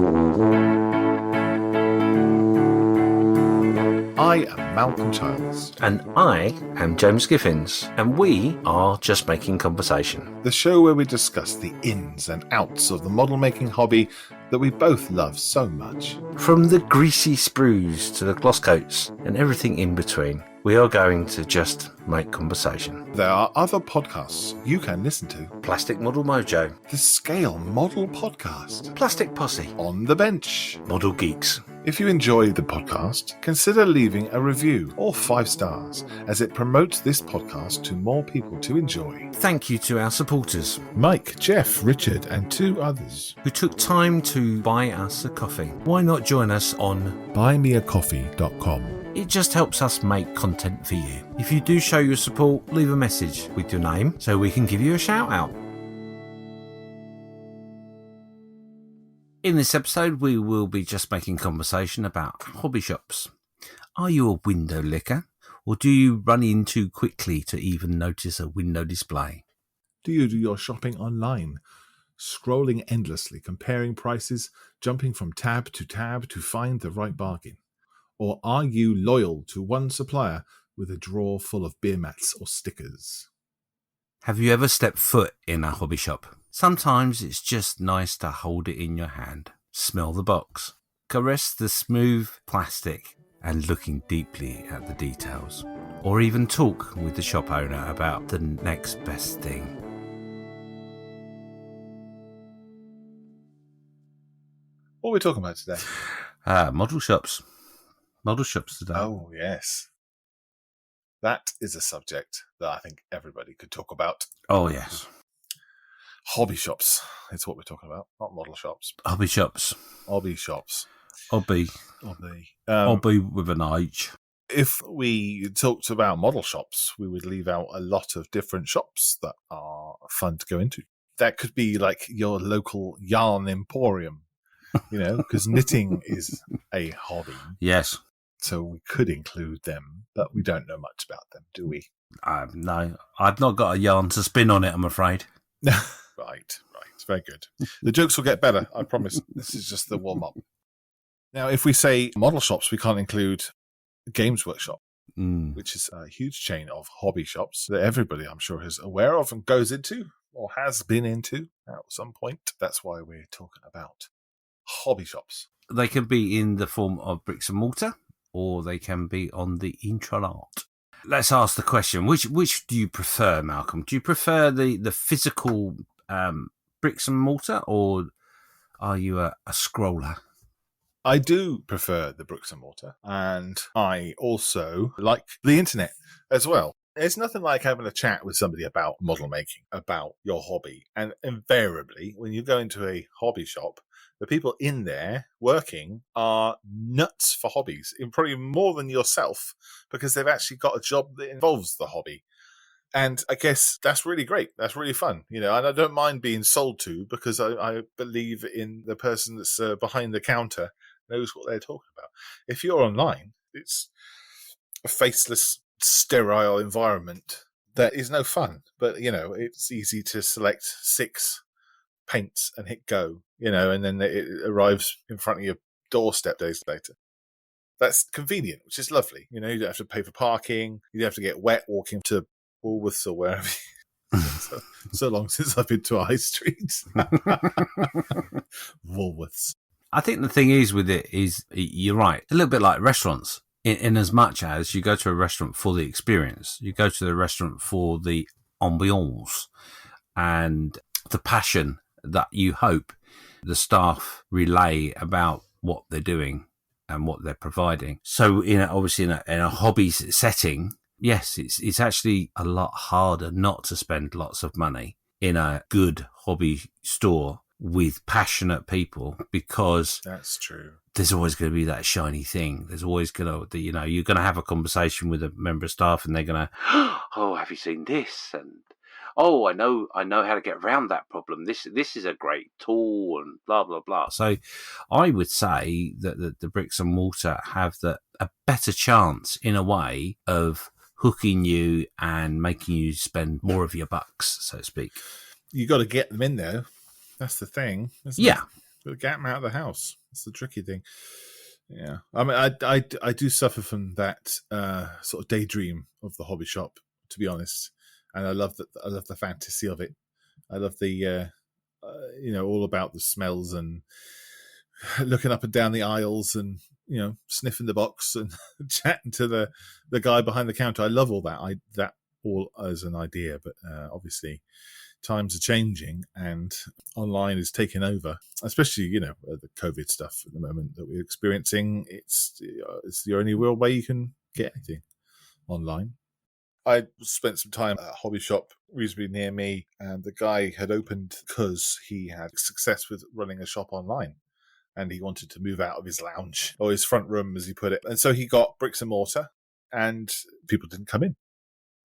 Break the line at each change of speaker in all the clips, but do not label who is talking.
I am Malcolm Childs.
And I am James Skiffins, and we are Just Making Conversation.
The show where we discuss the ins and outs of the model making hobby that we both love so much.
From the greasy sprues to the gloss coats and everything in between, we are going to just make conversation.
There are other podcasts you can listen to.
Plastic Model Mojo,
The Scale Model Podcast,
Plastic Posse,
On the Bench,
Model Geeks.
If you enjoyed the podcast, consider leaving a review or 5 stars, as it promotes this podcast to more people to enjoy.
Thank you to our supporters,
Mike, Jeff, Richard, and 2 others
who took time to buy us a coffee. Why not join us on
buymeacoffee.com.
It just helps us make content for you. If you do show your support, leave a message with your name so we can give you a shout out. In this episode, we will be just making conversation about hobby shops. Are you a window licker, or do you run in too quickly to even notice a window display?
Do you do your shopping online, scrolling endlessly, comparing prices, jumping from tab to find the right bargain? Or are you loyal to one supplier with a drawer full of beer mats or stickers?
Have you ever stepped foot in a hobby shop? Sometimes it's just nice to hold it in your hand, smell the box, caress the smooth plastic and looking deeply at the details, or even talk with the shop owner about the next best thing.
What are we talking about today?
Model shops. Model shops today.
Oh, yes. That is a subject that I think everybody could talk about.
Oh, yes.
Hobby shops is what we're talking about, not model shops.
Hobby shops.
Hobby shops.
Hobby. Hobby with an H.
If we talked about model shops, we would leave out a lot of different shops that are fun to go into. That could be like your local yarn emporium, because knitting is a hobby.
Yes.
So we could include them, but we don't know much about them, do we?
No, I've not got a yarn to spin on it, I'm afraid.
Right. Very good. The jokes will get better, I promise. This is just the warm-up. Now, if we say model shops, we can't include Games Workshop, which is a huge chain of hobby shops that everybody, I'm sure, is aware of and goes into or has been into at some point. That's why we're talking about hobby shops.
They can be in the form of bricks and mortar, or they can be on the intranet. Let's ask the question, which do you prefer, Malcolm? Do you prefer the physical bricks and mortar, or are you a scroller?
I do prefer the bricks and mortar, and I also like the internet as well. There's nothing like having a chat with somebody about model making, about your hobby. And invariably, when you go into a hobby shop, the people in there working are nuts for hobbies, and probably more than yourself, because they've actually got a job that involves the hobby. And I guess that's really great. That's really fun, and I don't mind being sold to, because I believe in the person that's behind the counter knows what they're talking about. If you're online, it's a faceless, sterile environment that is no fun. But, it's easy to select 6 paints and hit go, and then it arrives in front of your doorstep days later. That's convenient, which is lovely. You don't have to pay for parking. You don't have to get wet walking to Woolworths or wherever. so long since I've been to High Street. Woolworths.
I think the thing is with it is, you're right, a little bit like restaurants, in as much as you go to a restaurant for the experience. You go to the restaurant for the ambiance and the passion that you hope the staff relay about what they're doing and what they're providing. So, obviously in a hobby setting, yes, it's actually a lot harder not to spend lots of money in a good hobby store with passionate people, because
that's true.
There's always going to be that shiny thing. There's always going to, you're going to have a conversation with a member of staff, and they're going to, oh, have you seen this? And oh, I know how to get around that problem. This is a great tool, and blah blah blah. So, I would say that the bricks and mortar have a better chance in a way of hooking you and making you spend more of your bucks, so to speak.
You got to get them in there. That's the thing, isn't
it?
Got to get them out of the house. That's the tricky thing. Yeah, I mean, I do suffer from that sort of daydream of the hobby shop, to be honest, and I love that. I love the fantasy of it. I love the all about the smells and looking up and down the aisles and sniffing the box and chatting to the guy behind the counter. I love all that. That all as an idea, but obviously times are changing and online is taking over, especially the COVID stuff at the moment that we're experiencing. It's the only real way you can get anything online. I spent some time at a hobby shop reasonably near me, and the guy had opened because he had success with running a shop online, and he wanted to move out of his lounge or his front room, as he put it. And so he got bricks and mortar, and people didn't come in.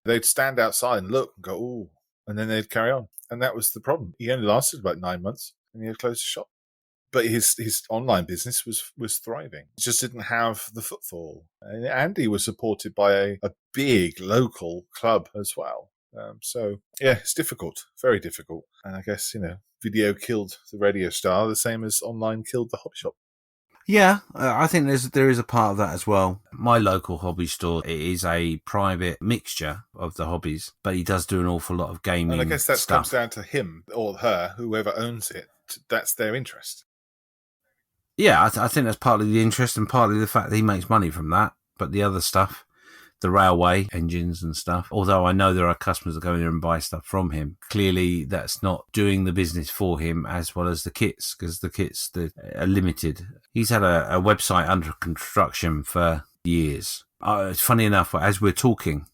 They'd stand outside and look and go, "Ooh," and then they'd carry on. And that was the problem. He only lasted about 9 months, and he had closed the shop. But his online business was thriving. He just didn't have the footfall. And Andy was supported by a big local club as well. So, yeah, it's difficult, very difficult. And I guess, video killed the radio star the same as online killed the hobby shop.
Yeah, I think there is a part of that as well. My local hobby store is a private mixture of the hobbies, but he does do an awful lot of gaming.
And I guess that
stuff.
comes down to him or her, whoever owns it. That's their interest.
Yeah, I think that's partly the interest and partly the fact that he makes money from that. But the other stuff, the railway engines and stuff, although I know there are customers that go in there and buy stuff from him, clearly that's not doing the business for him as well as the kits, because the kits are limited. He's had a website under construction for years. It's funny enough, as we're talking,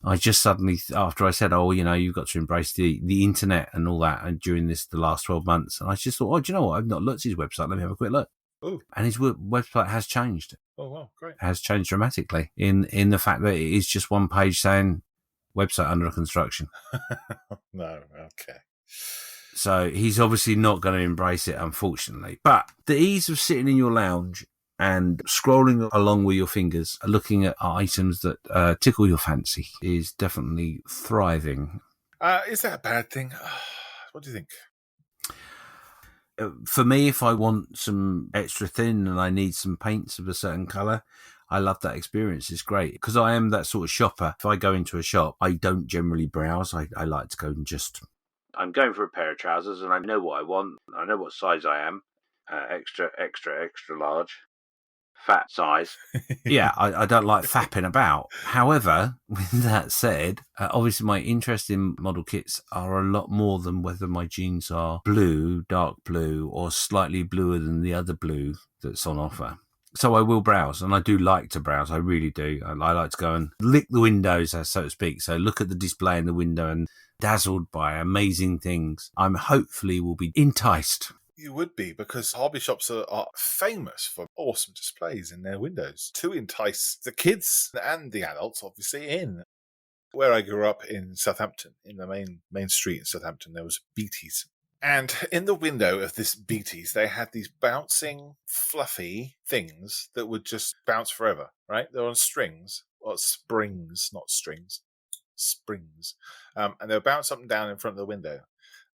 I just suddenly, after I said, you've got to embrace the internet and all that, and during the last 12 months, and I just thought, do you know what? I've not looked at his website. Let me have a quick look.
Ooh.
And his website has changed.
Oh, wow, great.
Has changed dramatically in the fact that it is just one page saying website under construction.
No, okay.
So he's obviously not going to embrace it, unfortunately. But the ease of sitting in your lounge and scrolling along with your fingers, looking at items that tickle your fancy, is definitely thriving.
Is that a bad thing? What do you think?
For me, if I want some extra thin and I need some paints of a certain colour, I love that experience. It's great because I am that sort of shopper. If I go into a shop, I don't generally browse. I like to go and I'm going for a pair of trousers and I know what I want. I know what size I am. Extra large. Fat size. Yeah, I don't like fapping about. However, with that said, obviously my interest in model kits are a lot more than whether my jeans are blue, dark blue, or slightly bluer than the other blue that's on offer. So I will browse, and I do like to browse. I really do. I like to go and lick the windows, so to speak. So look at the display in the window and dazzled by amazing things. I'm hopefully will be enticed.
You would be, because hobby shops are famous for awesome displays in their windows to entice the kids and the adults, obviously, in. Where I grew up in Southampton, in the main street in Southampton, there was Beatties. And in the window of this Beatties, they had these bouncing, fluffy things that would just bounce forever, right? They're on strings, or springs, not strings, springs. And they'll bounce up and down in front of the window.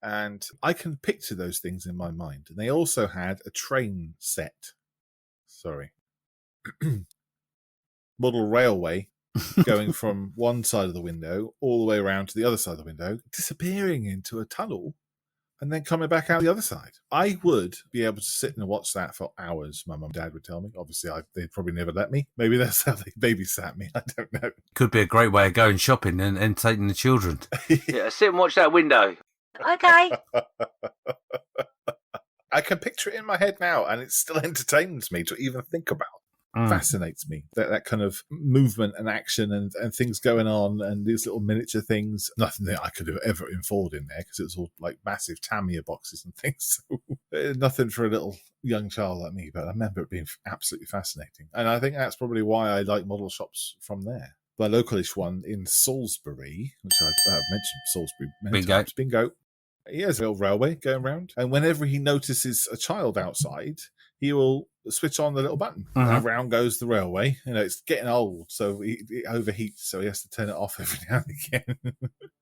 And I can picture those things in my mind. And they also had a train set. Sorry. Model railway going from one side of the window all the way around to the other side of the window, disappearing into a tunnel, and then coming back out the other side. I would be able to sit and watch that for hours, my mum and dad would tell me. Obviously, they'd probably never let me. Maybe that's how they babysat me. I don't know.
Could be a great way of going shopping and taking the children. Yeah, sit and watch that window.
Okay.
I can picture it in my head now, and it still entertains me to even think about. Fascinates me, that kind of movement and action and things going on, and these little miniature things. Nothing that I could have ever afford in there, because it was all like massive Tamiya boxes and things. So nothing for a little young child like me, but I remember it being absolutely fascinating. And I think that's probably why I like model shops from there. The localish one in Salisbury, which I've mentioned Salisbury many times. Bingo. He has a little railway going round, and whenever he notices a child outside, he will switch on the little button.
Mhm.
And around goes the railway. It's getting old, so it overheats, so he has to turn it off every now and again.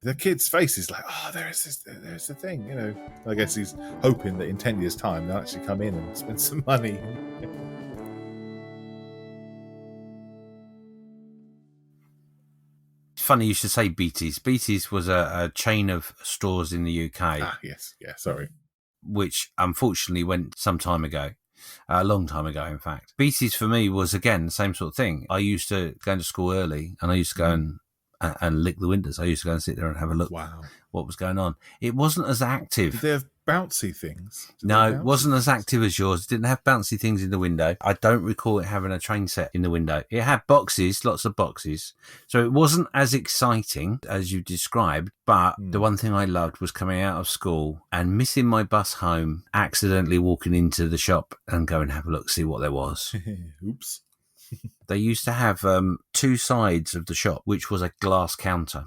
The kid's face is like, oh, there's the thing. I guess he's hoping that in 10 years' time they'll actually come in and spend some money.
Funny you should say Beatties. Beatties was a chain of stores in the UK.
Yes. Yeah, sorry.
Which unfortunately went some time ago. A long time ago, in fact. Beatties for me was, again, the same sort of thing. I used to go into school early and I used to go and lick the windows. I used to go and sit there and have a look what was going on. It wasn't as active.
Did they have bouncy things?
No, it wasn't as active as yours. It didn't have bouncy things in the window. I don't recall it having a train set in the window. It had boxes, lots of boxes. So it wasn't as exciting as you described, but the one thing I loved was coming out of school and missing my bus home, accidentally walking into the shop and go and have a look, see what there was.
Oops.
They used to have two sides of the shop, which was a glass counter.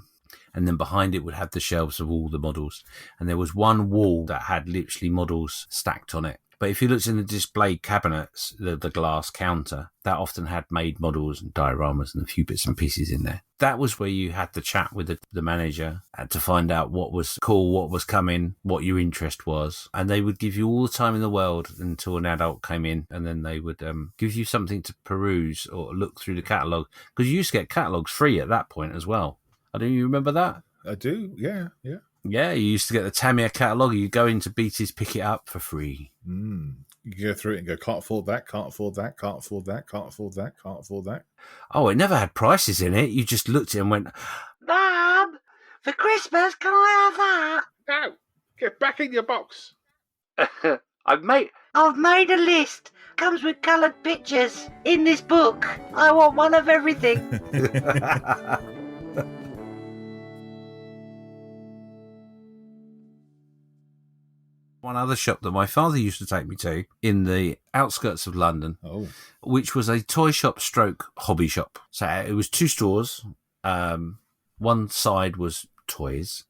And then behind it would have the shelves of all the models. And there was one wall that had literally models stacked on it. But if you looked in the display cabinets, the glass counter, that often had made models and dioramas and a few bits and pieces in there. That was where you had to chat with the manager to find out what was cool, what was coming, what your interest was. And they would give you all the time in the world until an adult came in, and then they would give you something to peruse or look through the catalogue. Because you used to get catalogues free at that point as well. I don't you remember that?
I do, yeah.
Yeah, you used to get the Tamiya catalogue. You go into Beatties, pick it up for free.
You go through it and go, can't afford that, can't afford that, can't afford that, can't afford that, can't afford that.
Oh, it never had prices in it. You just looked at it and went, Mum, for Christmas, can I have that?
No, get back in your box.
I've made a list. Comes with coloured pictures in this book. I want one of everything. One other shop that my father used to take me to in the outskirts of London, which was a toy shop stroke hobby shop. So it was two stores. One side was toys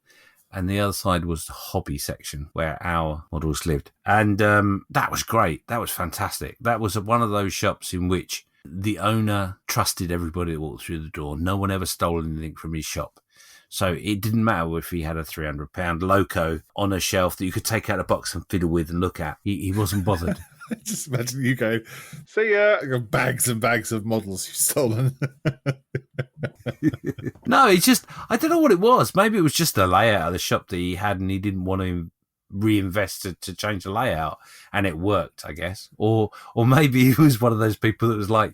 and the other side was the hobby section where our models lived. And that was great. That was fantastic. That was one of those shops in which the owner trusted everybody that walked through the door. No one ever stole anything from his shop. So it didn't matter if he had a £300 Loco on a shelf that you could take out a box and fiddle with and look at. He wasn't bothered.
Just imagine you go, see ya, bags and bags of models you've stolen.
No, it's just, I don't know what it was. Maybe it was just the layout of the shop that he had and he didn't want to reinvest to change the layout. And it worked, I guess. Or maybe he was one of those people that was like,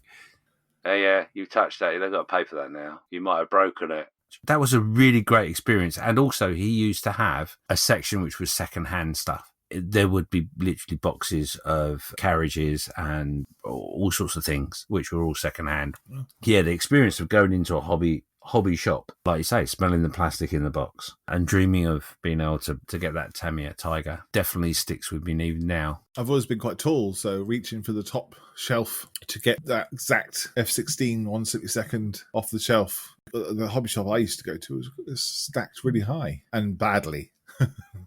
hey, yeah, you touched that. They've got to pay for that now. You might have broken it. That was a really great experience. And also he used to have a section which was second-hand stuff. There would be literally boxes of carriages and all sorts of things, which were all second-hand. Yeah, the experience of going into a hobby shop, like you say, smelling the plastic in the box and dreaming of being able to get that Tamiya Tiger definitely sticks with me even now.
I've always been quite tall, so reaching for the top shelf to get that exact F-16 1/62 off the shelf. The hobby shop I used to go to was stacked really high and badly.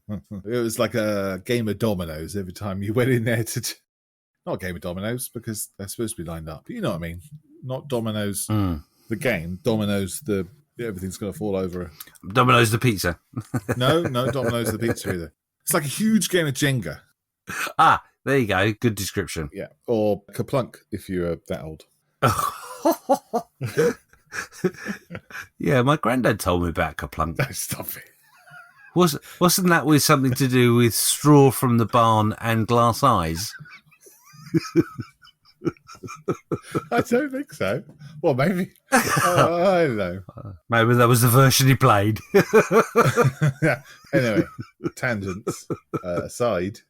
It was like a game of dominoes every time you went in there to... Not a game of dominoes, because they're supposed to be lined up. But you know what I mean? Not dominoes the game. Dominoes everything's going to fall over.
Domino's the pizza.
No, Domino's the pizza either. It's like a huge game of Jenga.
Ah, there you go. Good description.
Yeah. Or Kaplunk, if you're that old.
Yeah, my granddad told me about Kaplunk.
No, stop it.
Wasn't that with something to do with straw from the barn and glass eyes?
I don't think so. Well, maybe. I don't know.
Maybe that was the version he played.
Yeah. Anyway, tangents aside.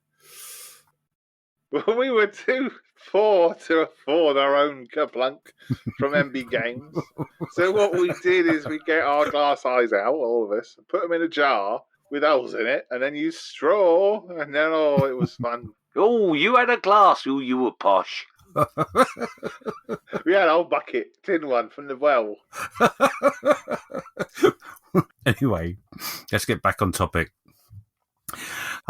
Well, we were too poor to afford our own Kaplunk from MB Games. So what we did is we get our glass eyes out, all of us, put them in a jar with holes in it, and then use straw, and then, it was fun.
Oh, you had a glass. Oh, you were posh.
We had an old bucket, tin one from the well.
Anyway, let's get back on topic.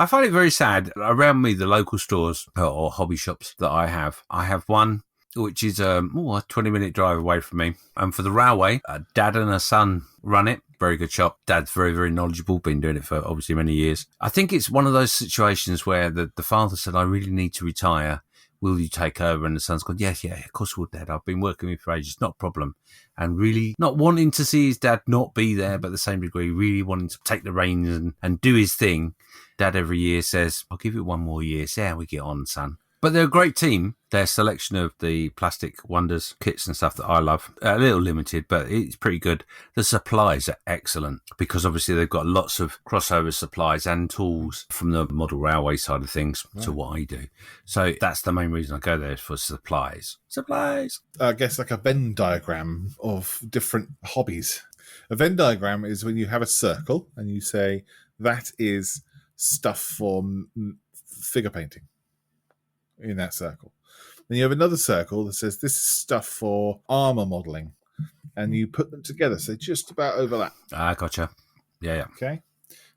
I find it very sad. Around me, the local stores or hobby shops that I have one which is a 20-minute drive away from me. And for the railway, a dad and a son run it. Very good shop. Dad's very, very knowledgeable. Been doing it for obviously many years. I think it's one of those situations where the father said, I really need to retire. Will you take over? And the son's gone, yeah, of course I will, Dad. I've been working with you for ages. Not a problem. And really not wanting to see his dad not be there, but at the same degree, really wanting to take the reins and do his thing. Dad every year says, I'll give it one more year. See how we get on, son. But they're a great team. Their selection of the plastic wonders kits and stuff that I love, a little limited, but it's pretty good. The supplies are excellent because obviously they've got lots of crossover supplies and tools from the model railway side of things to what I do. So that's the main reason I go there, is for supplies. Supplies!
I guess like a Venn diagram of different hobbies. A Venn diagram is when you have a circle and you say that is stuff for figure painting. In that circle. Then you have another circle that says this is stuff for armor modeling, and you put them together so they just about overlap.
Gotcha. Yeah.
Okay.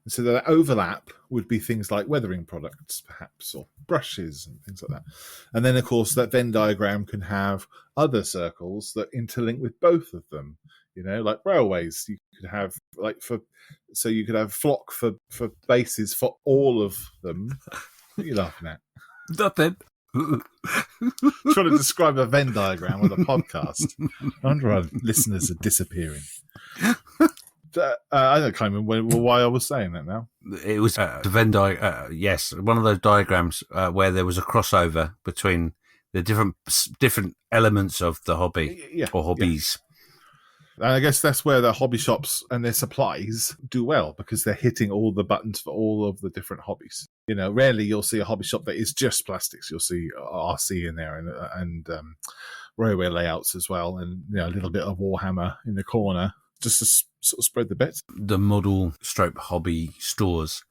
And so that overlap would be things like weathering products, perhaps, or brushes and things like that. And then, of course, that Venn diagram can have other circles that interlink with both of them. You know, like railways, you could have you could have flock for bases for all of them. What are you laughing at?
Nothing.
Trying to describe a Venn diagram with a podcast. I wonder our listeners are disappearing. I don't remember why I was saying that now.
It was the Venn diagram. Yes, one of those diagrams where there was a crossover between the different elements of the hobby or hobbies.
Yeah. And I guess that's where the hobby shops and their supplies do well, because they're hitting all the buttons for all of the different hobbies. You know, rarely you'll see a hobby shop that is just plastics. You'll see RC in there and railway layouts as well, and a little bit of Warhammer in the corner, just to sort of spread the bets.
The model stroke hobby stores,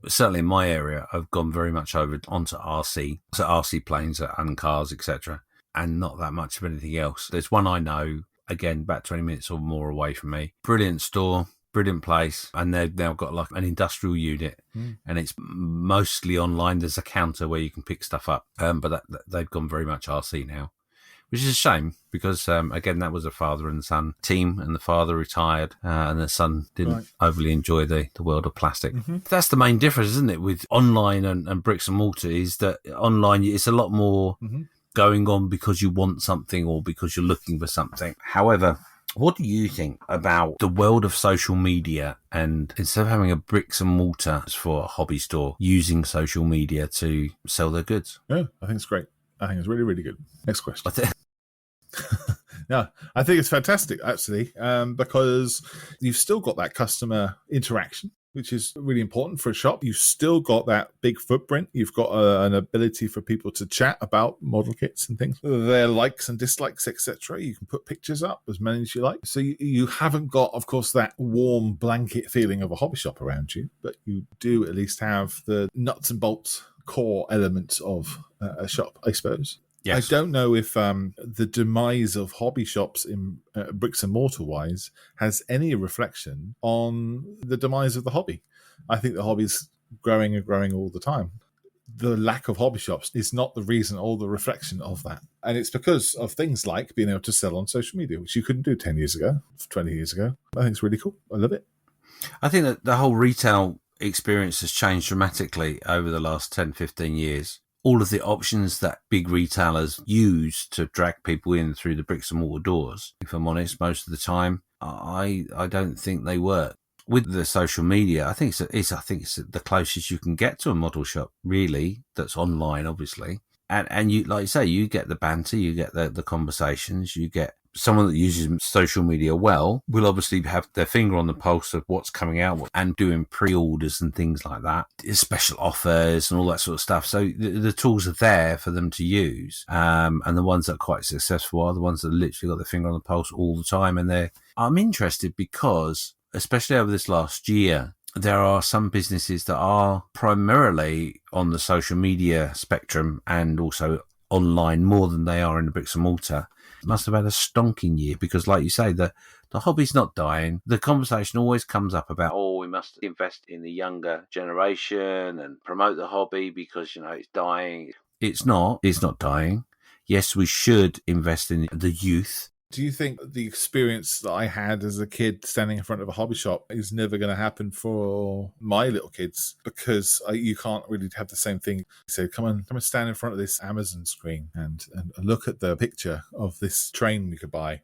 certainly in my area, have gone very much over onto RC, so RC planes and cars, etc., and not that much of anything else. There's one I know, again, about 20 minutes or more away from me. Brilliant store, brilliant place. And they've now got like an industrial unit, and it's mostly online. There's a counter where you can pick stuff up. But they've gone very much RC now, which is a shame because, again, that was a father and son team, and the father retired and the son didn't overly enjoy the world of plastic. Mm-hmm. That's the main difference, isn't it, with online and bricks and mortar, is that online it's a lot more going on because you want something or because you're looking for something. However, what do you think about the world of social media, and instead of having a bricks and mortar for a hobby store, using social media to sell their goods?
Yeah, I think it's great. I think it's really, really good. Next question. Yeah, I think it's fantastic, actually, because you've still got that customer interaction, which is really important for a shop. You've still got that big footprint. You've got an ability for people to chat about model kits and things, their likes and dislikes, etc. You can put pictures up, as many as you like. So you haven't got, of course, that warm blanket feeling of a hobby shop around you, but you do at least have the nuts and bolts core elements of a shop, I suppose. Yes. I don't know if the demise of hobby shops in bricks and mortar wise has any reflection on the demise of the hobby. I think the hobby's growing and growing all the time. The lack of hobby shops is not the reason or the reflection of that. And it's because of things like being able to sell on social media, which you couldn't do 10 years ago, 20 years ago. I think it's really cool. I love it.
I think that the whole retail experience has changed dramatically over the last 10, 15 years. All of the options that big retailers use to drag people in through the bricks and mortar doors, if I'm honest, most of the time, I don't think they work. With the social media, I think it's the closest you can get to a model shop, really, that's online, obviously. And you, like you say, you get the banter, you get the conversations, you get someone that uses social media well will obviously have their finger on the pulse of what's coming out and doing pre-orders and things like that, special offers and all that sort of stuff. So the tools are there for them to use. And the ones that are quite successful are the ones that literally got their finger on the pulse all the time. And I'm interested because, especially over this last year, there are some businesses that are primarily on the social media spectrum and also online more than they are in the bricks and mortar, must have had a stonking year because, like you say, the hobby's not dying. The conversation always comes up about, we must invest in the younger generation and promote the hobby because, it's dying. It's not dying. Yes, we should invest in the youth.
Do you think the experience that I had as a kid standing in front of a hobby shop is never going to happen for my little kids? Because you can't really have the same thing. So come and stand in front of this Amazon screen and look at the picture of this train you could buy.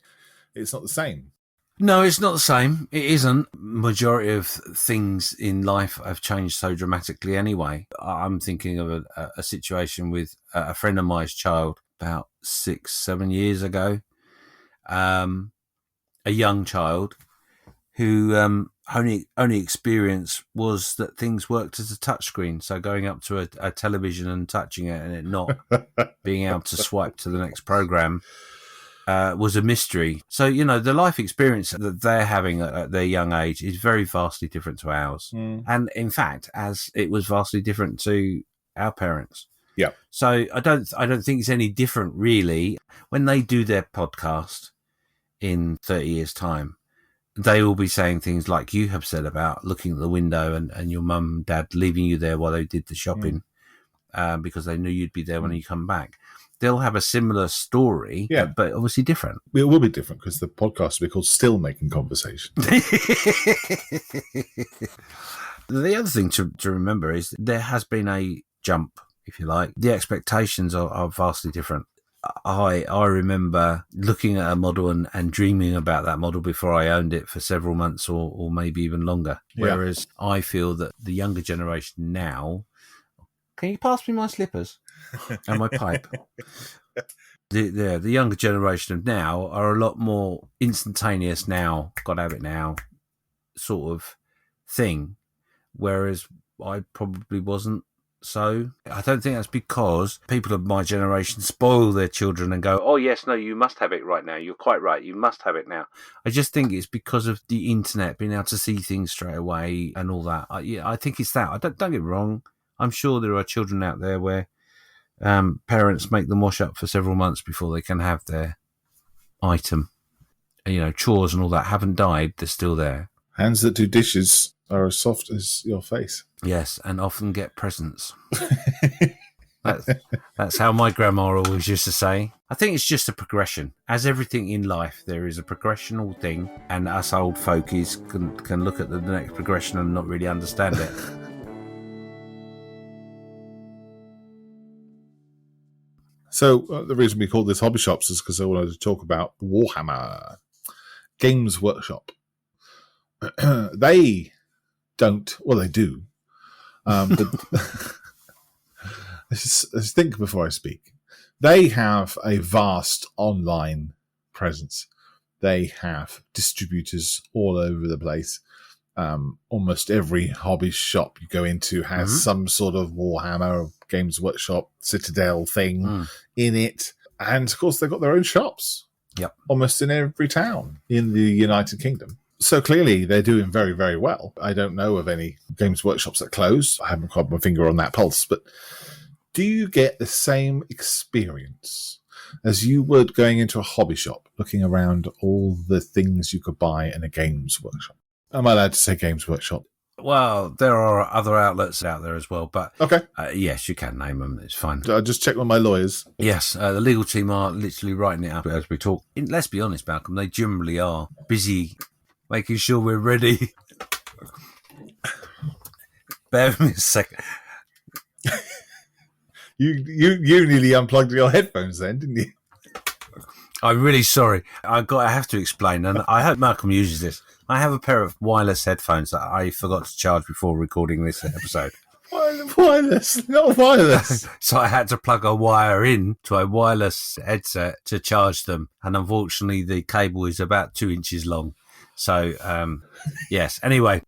It's not the same.
No, it's not the same. It isn't. Majority of things in life have changed so dramatically anyway. I'm thinking of a situation with a friend of mine's child about 6-7 years ago. A young child who only experience was that things worked as a touchscreen. So going up to a television and touching it and it not being able to swipe to the next program was a mystery. So, the life experience that they're having at their young age is very vastly different to ours. And in fact, as it was vastly different to our parents.
Yeah.
So I don't think it's any different really. When they do their podcast in 30 years' time, they will be saying things like you have said about looking at the window and your mum and dad leaving you there while they did the shopping because they knew you'd be there when you come back. They'll have a similar story, but obviously different.
It will be different because the podcast will be called Still Making Conversation.
The other thing to remember is there has been a jump, if you like. The expectations are vastly different. I remember looking at a model and dreaming about that model before I owned it for several months or maybe even longer. Whereas I feel that the younger generation now... Can you pass me my slippers and my pipe? The younger generation of now are a lot more instantaneous now, gotta have it now, sort of thing. Whereas I probably wasn't. So I don't think that's because people of my generation spoil their children and go, oh, yes, no, you must have it right now. You're quite right. You must have it now. I just think it's because of the internet, being able to see things straight away and all that. I think it's that. Don't get me wrong. I'm sure there are children out there where parents make them wash up for several months before they can have their item. Chores and all that haven't died. They're still there.
Hands that do dishes are as soft as your face.
Yes, and often get presents. That's how my grandma always used to say. I think it's just a progression. As everything in life, there is a progressional thing, and us old folkies can look at the next progression and not really understand it.
So the reason we call this Hobby Shops is because I wanted to talk about Warhammer Games Workshop. They don't. Well, they do. But let's think before I speak. They have a vast online presence. They have distributors all over the place. Almost every hobby shop you go into has some sort of Warhammer Games Workshop Citadel thing in it. And, of course, they've got their own shops.
Yep.
Almost in every town in the United Kingdom. So clearly they're doing very, very well. I don't know of any Games Workshops that closed. I haven't got my finger on that pulse. But do you get the same experience as you would going into a hobby shop, looking around all the things you could buy in a Games Workshop? Am I allowed to say Games Workshop?
Well, there are other outlets out there as well, but
okay.
Yes, you can name them. It's fine.
I just check with my lawyers.
Yes, the legal team are literally writing it up as we talk. Let's be honest, Malcolm, they generally are busy making sure we're ready. Bear with me a second.
You nearly unplugged your headphones then, didn't you?
I'm really sorry. I have to explain, and I hope Malcolm uses this. I have a pair of wireless headphones that I forgot to charge before recording this episode.
Wireless, not wireless.
So I had to plug a wire in to a wireless headset to charge them, and unfortunately the cable is about 2 inches long. So, yes. Anyway.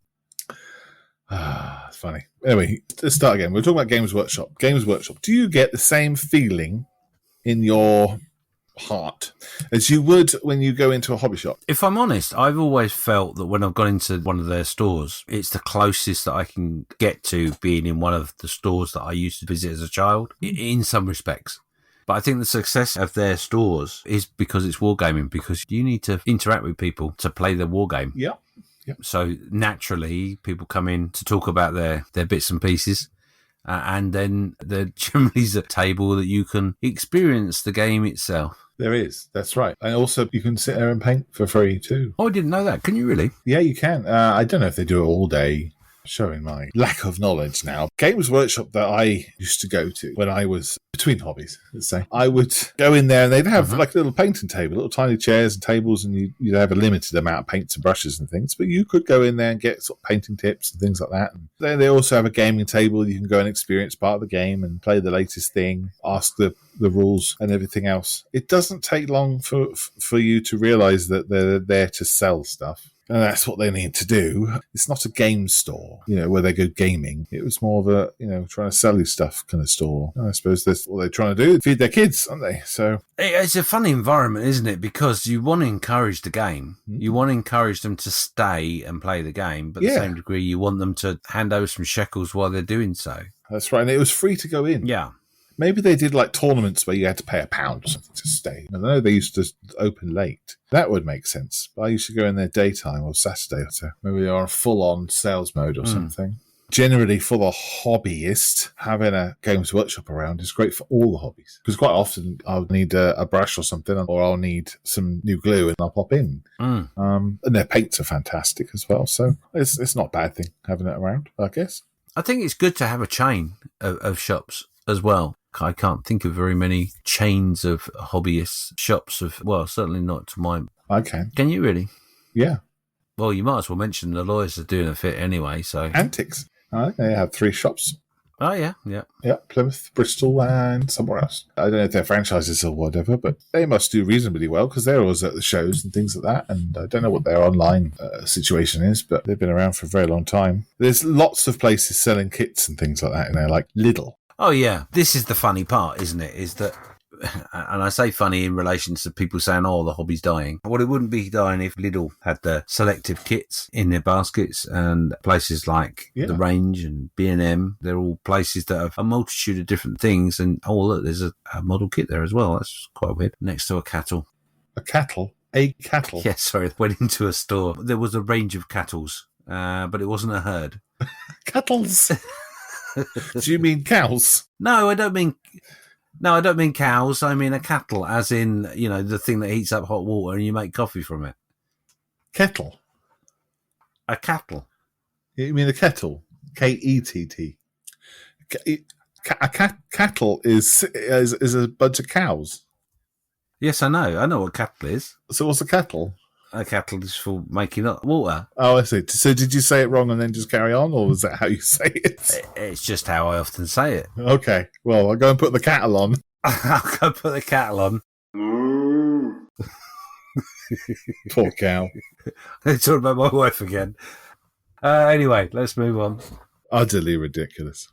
It's funny. Anyway, let's start again. We're talking about Games Workshop. Games Workshop. Do you get the same feeling in your heart as you would when you go into a hobby shop?
If I'm honest, I've always felt that when I've gone into one of their stores, it's the closest that I can get to being in one of the stores that I used to visit as a child, in some respects. But I think the success of their stores is because it's wargaming, because you need to interact with people to play the wargame.
Yeah.
So naturally, people come in to talk about their bits and pieces. And then there generally is a table that you can experience the game itself.
There is. That's right. And also, you can sit there and paint for free too.
Oh, I didn't know that. Can you really?
Yeah, you can. I don't know if they do it all day. Showing my lack of knowledge now. Games Workshop that I used to go to when I was between hobbies, let's say, I would go in there and they'd have like a little painting table, little tiny chairs and tables, and you'd have a limited amount of paints and brushes and things, but you could go in there and get sort of painting tips and things like that. And then they also have a gaming table. You can go and experience part of the game and play the latest thing, ask the rules and everything else. It doesn't take long for you to realize that they're there to sell stuff. And that's what they need to do. It's not a game store, where they go gaming. It was more of a, trying to sell you stuff kind of store. And I suppose that's what they're trying to do. Feed their kids, aren't they? So
it's a funny environment, isn't it? Because you want to encourage the game. You want to encourage them to stay and play the game. But at the same degree, you want them to hand over some shekels while they're doing so.
That's right. And it was free to go in.
Yeah.
Maybe they did like tournaments where you had to pay £1 or something to stay. I know they used to open late. That would make sense. But I used to go in there daytime or Saturday or so. Maybe they are full-on sales mode or something. Generally, for the hobbyist, having a Games Workshop around is great for all the hobbies. Because quite often I'll need a brush or something, or I'll need some new glue and I'll pop in. And their paints are fantastic as well. So it's not a bad thing having it around, I guess.
I think it's good to have a chain of shops as well. I can't think of very many chains of hobbyist shops certainly not to mine.
I can.
Can you really?
Yeah.
Well, you might as well mention the lawyers are doing a fit anyway, so.
Antics. They have 3 shops.
Oh, yeah.
Yeah, Plymouth, Bristol, and somewhere else. I don't know if they're franchises or whatever, but they must do reasonably well because they're always at the shows and things like that. And I don't know what their online situation is, but they've been around for a very long time. There's lots of places selling kits and things like that in there, like Lidl.
Oh, yeah. This is the funny part, isn't it? Is that, and I say funny in relation to people saying, oh, the hobby's dying. Well, it wouldn't be dying if Lidl had the selective kits in their baskets, and places like The Range and B&M, they're all places that have a multitude of different things. And, oh, look, there's a model kit there as well. That's quite weird. Next to a cattle.
A cattle? A cattle?
Yes, sorry. I went into a store. There was a range of cattles, but it wasn't a herd.
Cattles? Do you mean cows?
No, I don't mean cows. I mean a kettle, as in, the thing that heats up hot water and you make coffee from it.
Kettle?
A cattle.
You mean a kettle? K-E-T-T. Cattle is a bunch of cows.
Yes, I know. I know what cattle is.
So what's a kettle?
A kettle is for making up water.
Oh, I see. So did you say it wrong and then just carry on, or was that how you say it?
It's just how I often say it.
Okay. Well, I'll go and put the kettle on.
I'll go put the kettle on.
Poor cow.
Talking about my wife again. Anyway, let's move on.
Utterly ridiculous.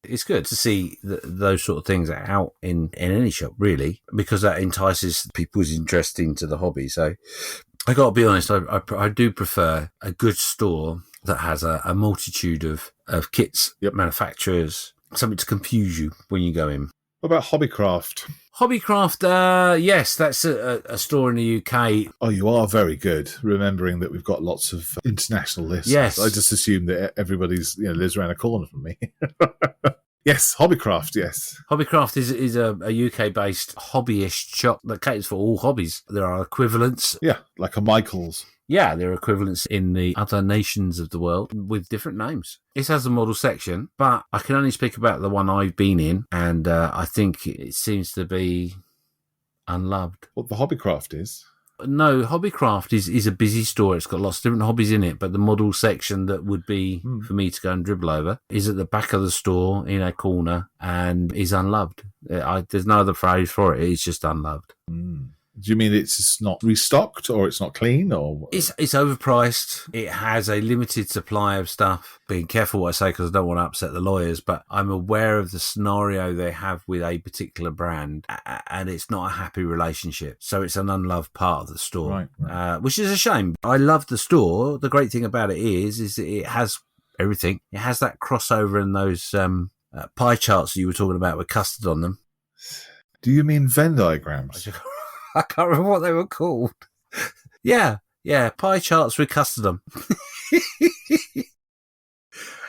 It's good to see those sort of things out in any shop, really, because that entices people's interest into the hobby. So I got to be honest, I do prefer a good store that has a multitude of kits, manufacturers, something to confuse you when you go in.
What about Hobbycraft?
Hobbycraft, yes, that's a store in the UK.
Oh, you are very good, remembering that we've got lots of international listeners.
Yes.
I just assume that everybody's lives around a corner from me. Yes, Hobbycraft, yes.
Hobbycraft is a UK-based hobbyist shop that caters for all hobbies. There are equivalents.
Yeah, like a Michael's.
Yeah, there are equivalents in the other nations of the world with different names. It has a model section, but I can only speak about the one I've been in, and I think it seems to be unloved.
What the Hobbycraft is?
No, Hobbycraft is a busy store. It's got lots of different hobbies in it, but the model section that would be for me to go and dribble over is at the back of the store in a corner and is unloved. There's no other phrase for it. It's just unloved.
Do you mean it's just not restocked, or it's not clean, or
it's overpriced? It has a limited supply of stuff. Being careful what I say because I don't want to upset the lawyers, but I'm aware of the scenario they have with a particular brand, and it's not a happy relationship. So it's an unloved part of the store, right. Which is a shame. I love the store. The great thing about it is that it has everything. It has that crossover and those pie charts that you were talking about with custard on them.
Do you mean Venn diagrams?
I can't remember what they were called. Yeah, pie charts with custard on them.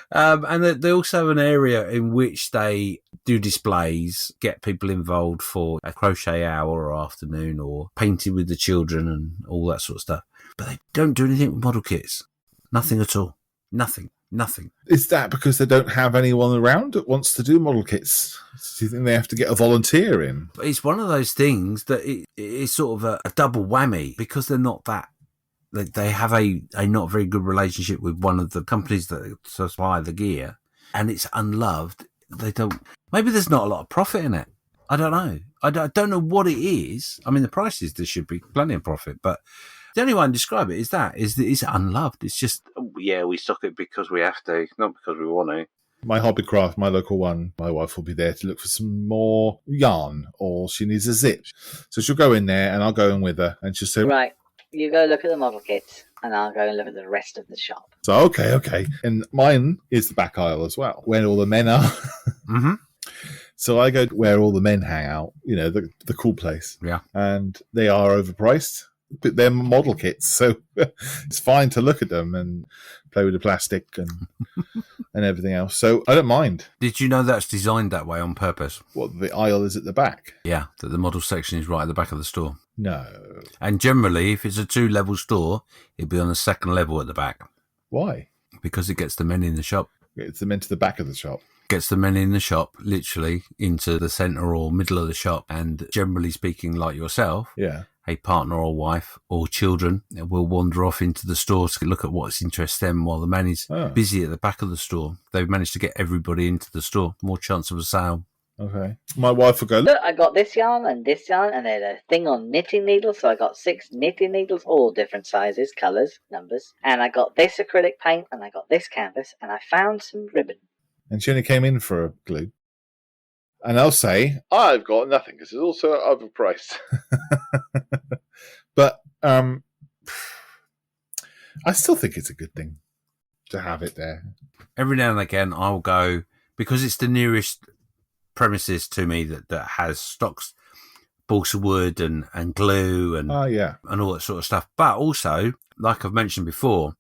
And they also have an area in which they do displays, get people involved for a crochet hour or afternoon, or painting with the children and all that sort of stuff. But they don't do anything with model kits. Nothing at all. Nothing.
Is that because they don't have anyone around that wants to do model kits? Do you think they have to get a volunteer in?
It's one of those things that it's sort of a double whammy, because they're not that. They have a not very good relationship with one of the companies that supply the gear, and it's unloved. They don't. Maybe there's not a lot of profit in it. I don't know. I don't know what it is. I mean, the prices, there should be plenty of profit, but the only way I can describe it is that it's unloved. It's just, yeah, we stock it because we have to, not because we want to.
My Hobbycraft, my local one, my wife will be there to look for some more yarn, or she needs a zip. So she'll go in there, and I'll go in with her, and she'll say,
right, you go look at the model kits, and I'll go and look at the rest of the shop.
So, okay. And mine is the back aisle as well, where all the men are.
Mm-hmm.
So I go where all the men hang out, the cool place.
Yeah.
And they are overpriced, but they're model kits. So it's fine to look at them and play with the plastic and and everything else. So I don't mind.
Did you know that's designed that way on purpose?
What, the aisle is at the back?
Yeah, that the model section is right at the back of the store.
No.
And generally, if it's a 2-level store, it'd be on the second level at the back.
Why?
Because it gets the men in the shop.
It's them into the back of the shop.
Gets the men in the shop, literally, into the centre or middle of the shop. And generally speaking, like yourself,
Yeah.
a partner or wife or children will wander off into the store to look at what's interests them while the man is busy at the back of the store. They've managed to get everybody into the store. More chance of a sale.
Okay. My wife will go,
Look, I got this yarn, and there's a thing on knitting needles, so I got 6 knitting needles, all different sizes, colours, numbers. And I got this acrylic paint, and I got this canvas, and I found some ribbon.
and she only came in for a glue. And I'll say, I've got nothing because it's also overpriced. But I still think it's a good thing to have it there.
Every now and again, I'll go, because it's the nearest premises to me that has stocks, balsa wood and glue and and all that sort of stuff. But also, like I've mentioned before,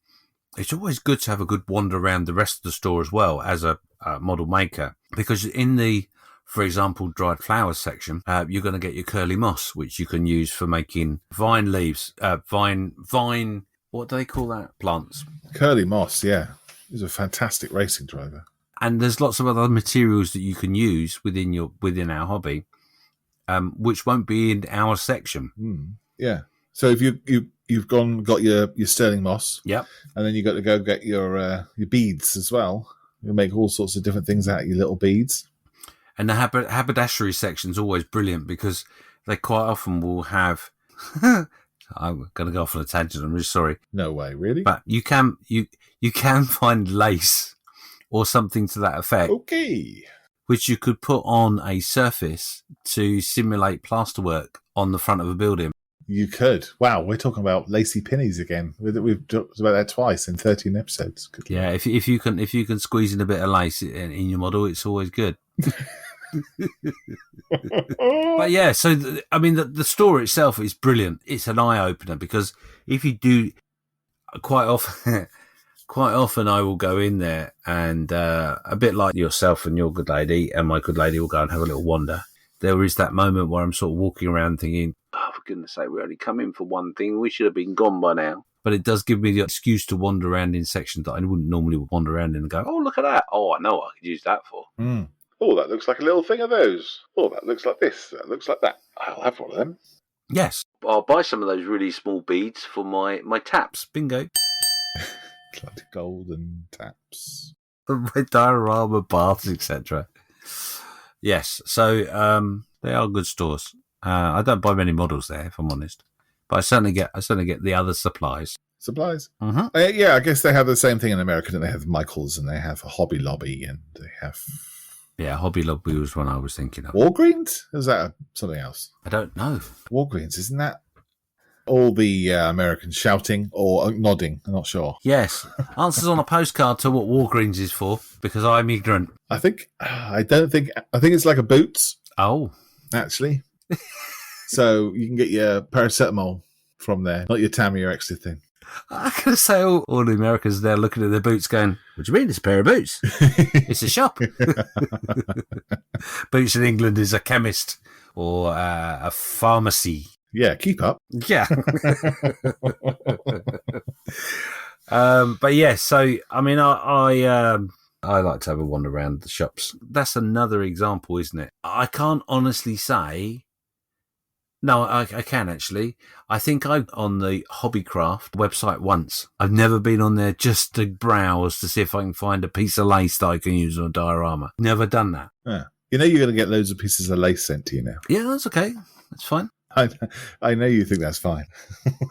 it's always good to have a good wander around the rest of the store as well as a model maker, because in the, for example, dried flowers section, you're going to get your curly moss, which you can use for making vine leaves, vine. What do they call that? Plants.
Curly moss, yeah. He's a fantastic racing driver. And
there's lots of other materials that you can use within our hobby, which won't be in our section.
Yeah. So if you've got your sterling moss,
yep,
and then you got to go get your beads as well. You make all sorts of different things out of your little beads.
And the haberdashery section is always brilliant because they quite often will have. I'm going to go off on a tangent. I'm really sorry.
No way, really.
But you can find lace or something to that effect.
Okay.
Which you could put on a surface to simulate plasterwork on the front of a building.
You could. Wow, we're talking about lacy pinnies again. We've talked about that twice in 13 episodes. Good
yeah, if you can squeeze in a bit of lace in your model, it's always good. But yeah, so the store itself is brilliant. It's an eye opener because if you do, quite often I will go in there and a bit like yourself and your good lady and my good lady will go and have a little wander. There is that moment where I'm sort of walking around thinking, oh, for goodness sake, we only come in for one thing. We should have been gone by now. But it does give me the excuse to wander around in sections that I wouldn't normally wander around in and go, oh, look at that. Oh, I know what I could use that for.
Oh, that looks like a little thing of those. Oh, that looks like this. That looks like that. I'll have one of them.
Yes. I'll buy some of those really small beads for my taps. Bingo.
Like golden taps.
Red diorama baths, etc. Yes, so they are good stores. I don't buy many models there, if I'm honest, but I certainly get the other supplies.
Supplies.
Mm-hmm.
Yeah, I guess they have the same thing in America. And they have Michaels, and they have a Hobby Lobby, and they have.
Yeah, Hobby Lobby was one I was thinking of.
Walgreens? Is that something else?
I don't know.
Walgreens, isn't that? All the Americans shouting or nodding. I'm not sure.
Yes. Answers on a postcard to what Walgreens is for, because I'm ignorant.
I think it's like a Boots,
Oh.
actually. So you can get your paracetamol from there, not your Tammy-X thing.
I can say all the Americans there looking at their boots going, what do you mean it's a pair of boots? It's a shop. Boots in England is a chemist or a pharmacy.
Yeah, keep up.
Yeah. But yeah, so, I mean, I like to have a wander around the shops. That's another example, isn't it? I can't honestly say... No, I can actually. I think I'm on the Hobbycraft website once. I've never been on there just to browse to see if I can find a piece of lace that I can use on a diorama. Never done that.
Yeah. You know you're going to get loads of pieces of lace sent to you now.
Yeah, that's okay. That's fine.
I know you think that's fine.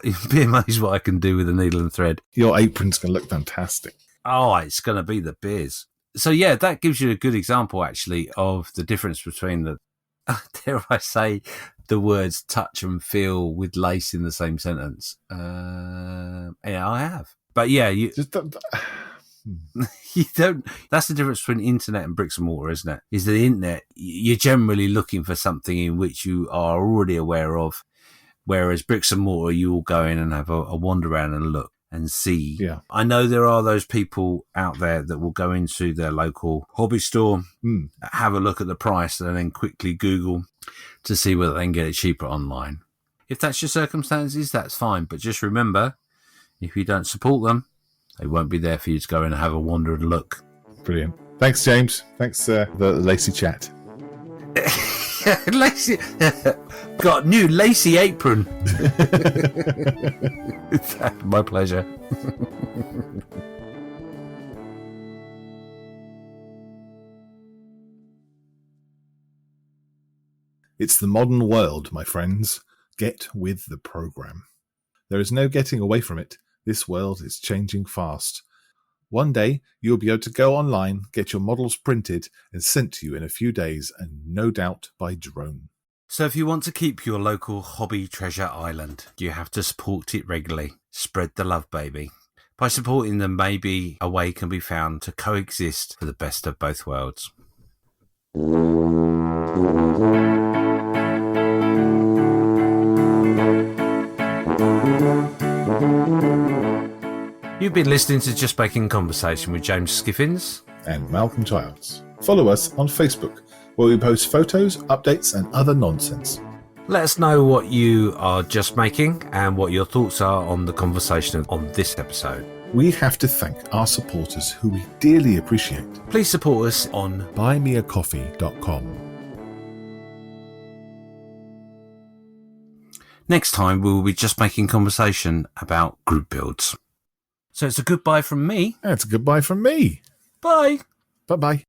You'd be amazed what I can do with a needle and thread.
Your apron's going to look fantastic.
Oh, it's going to be the biz. So yeah, that gives you a good example actually of the difference between the, dare I say, the words touch and feel with lace in the same sentence. Yeah, I have. But yeah, you don't. That's the difference between internet and bricks and mortar, isn't it? Is the internet, you're generally looking for something in which you are already aware of, whereas bricks and mortar, you will go in and have a wander around and look and see.
Yeah.
I know there are those people out there that will go into their local hobby store, have a look at the price, and then quickly Google to see whether they can get it cheaper online. If that's your circumstances, that's fine. But just remember, if you don't support them, they won't be there for you to go in and have a wander and look.
Brilliant. Thanks, James. Thanks for the lacy chat.
Lacy, got new lacy apron. My pleasure.
It's the modern world, my friends. Get with the program. There is no getting away from it. This world is changing fast. One day, you'll be able to go online, get your models printed and sent to you in a few days, and no doubt by drone.
So if you want to keep your local hobby treasure island, you have to support it regularly. Spread the love, baby. By supporting them, maybe a way can be found to coexist for the best of both worlds. You've been listening to Just Making Conversation with James Skiffins
and Malcolm Childs. Follow us on Facebook, where we post photos, updates and other nonsense.
Let us know what you are just making and what your thoughts are on the conversation on this episode.
We have to thank our supporters, who we dearly appreciate.
Please support us on
buymeacoffee.com.
Next time, we will be just making conversation about group builds. So it's a goodbye from me.
It's a goodbye from me.
Bye.
Bye-bye.